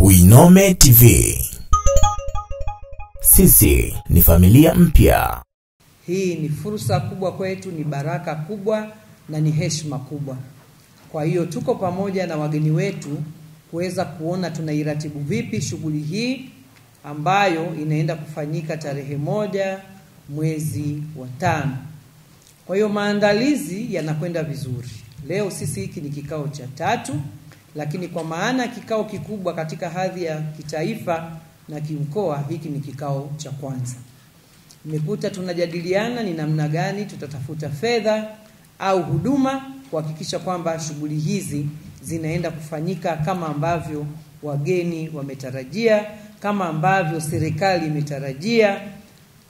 Winome TV. Sisi ni familia mpya. Hii ni fursa kubwa kwetu, ni baraka kubwa na ni heshima kubwa. Kwa hiyo tuko pamoja na wageni wetu kuweza kuona tunairatibu vipi shughuli hii ambayo inaenda kufanyika tarehe 1 mwezi wa 5. Kwa hiyo maandalizi yanakwenda vizuri. Leo sisi hiki ni kikao cha 3, lakini kwa maana kikao kikubwa katika hadhi ya kitaifa na kimkoa, hiki ni kikao cha kwanza. Nimekuta tunajadiliana ni namna gani tutatafuta fedha au huduma kuhakikisha kwamba shughuli hizi zinaenda kufanyika kama ambavyo wageni wametarajia, kama ambavyo serikali imetarajia.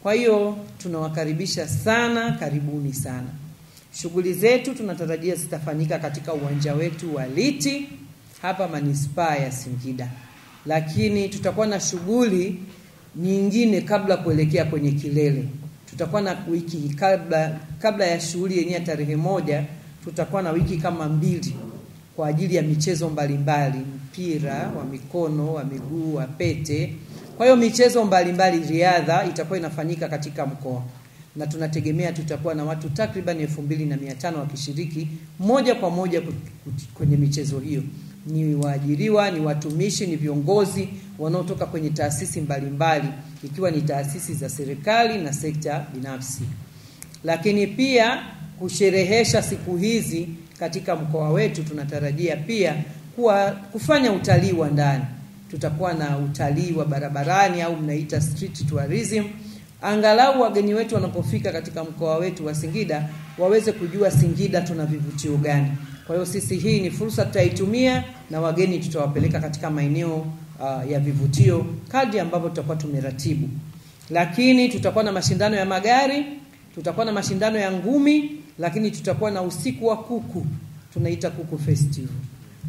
Kwa hiyo tunawakaribisha sana, karibuni sana. Shughuli zetu tunatarajia zitafanyika katika uwanja wetu wa Liti hapa manispaa ya Singida. Lakini tutakuwa na shughuli nyingine kabla kuelekea kwenye kilele. Tutakuwa na wiki kabla ya shughuli yenyewe tarehe 1, tutakuwa na wiki kama 2 kwa ajili ya michezo mbalimbali, mpira wa mikono, wa miguu, wa pete. Kwa hiyo michezo mbalimbali, riadha itakuwa inafanyika katika mkoa. Na tunategemea tutakuwa na watu takriban 2500 wakishiriki moja kwa moja kwenye michezo hiyo. Ni waajiriwa, ni watumishi, ni viongozi wanaotoka kwenye taasisi mbalimbali, ikiwa ni taasisi za serikali na sekta binafsi. Lakini pia kusherehesha siku hizi katika mkoa wetu, tunatarajia pia kufanya utalii wa ndani. Tutakuwa na utalii wa barabarani au mnaita street tourism. Angalau wageni wetu wanapofika katika mkoa wetu wa Singida waweze kujua Singida tuna vivutio gani. Kwa hiyo sisi hii ni fursa tutaitumia, na wageni tutawapeleka katika maeneo ya vivutio kadri ambapo tutakuwa tumeratibu. Lakini tutakuwa na mashindano ya magari, tutakuwa na mashindano ya ngumi, lakini tutakuwa na usiku wa kuku, tunaita kuku festival.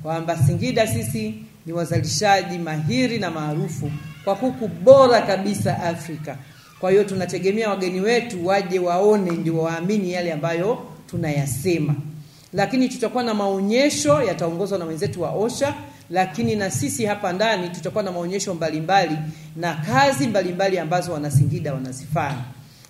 Kwamba Singida sisi ni wazalishaji mahiri na maarufu kwa kuku bora kabisa Afrika. Kwa hiyo tunategemea wageni wetu waje waone ndio waamini yale ambayo tunayasema. Lakini tutakuwa na maonyesho yataongozwa na wenzetu wa OSHA, lakini na sisi hapa ndani tutakuwa na maonyesho mbalimbali na kazi mbalimbali ambazo wana Singida wanazifanya.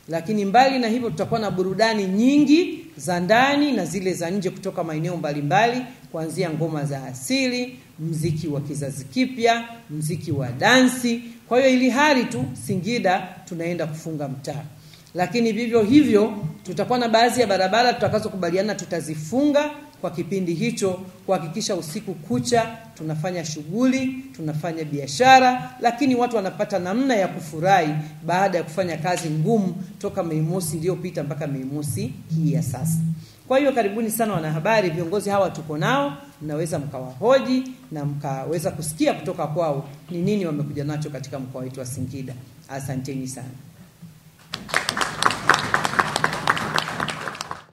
Lakini mbali na hivyo tutakuwa na burudani nyingi za ndani na zile za nje kutoka maeneo mbalimbali, kuanzia ngoma za asili, muziki wa kizazi kipya, muziki wa dansi. Kwa hiyo ili hali tu Singida tunaenda kufunga mtaa. Lakini vivyo hivyo tutakuwa na baadhi ya barabara tutakazokubaliana tutazifunga kwa kipindi hicho, kuhakikisha usiku kucha tunafanya shughuli, tunafanya biashara, lakini watu wanapata namna ya kufurahi baada ya kufanya kazi ngumu toka Mei Mosi iliyopita mpaka Mei Mosi hii ya sasa. Kwa hiyo karibuni sana wanahabari, viongozi hawa tuko nao, mnaweza mkawahoji na mkaweza kusikia kutoka kwao ni nini wamekuja nacho katika mkoa wetu wa Singida. Asanteni sana.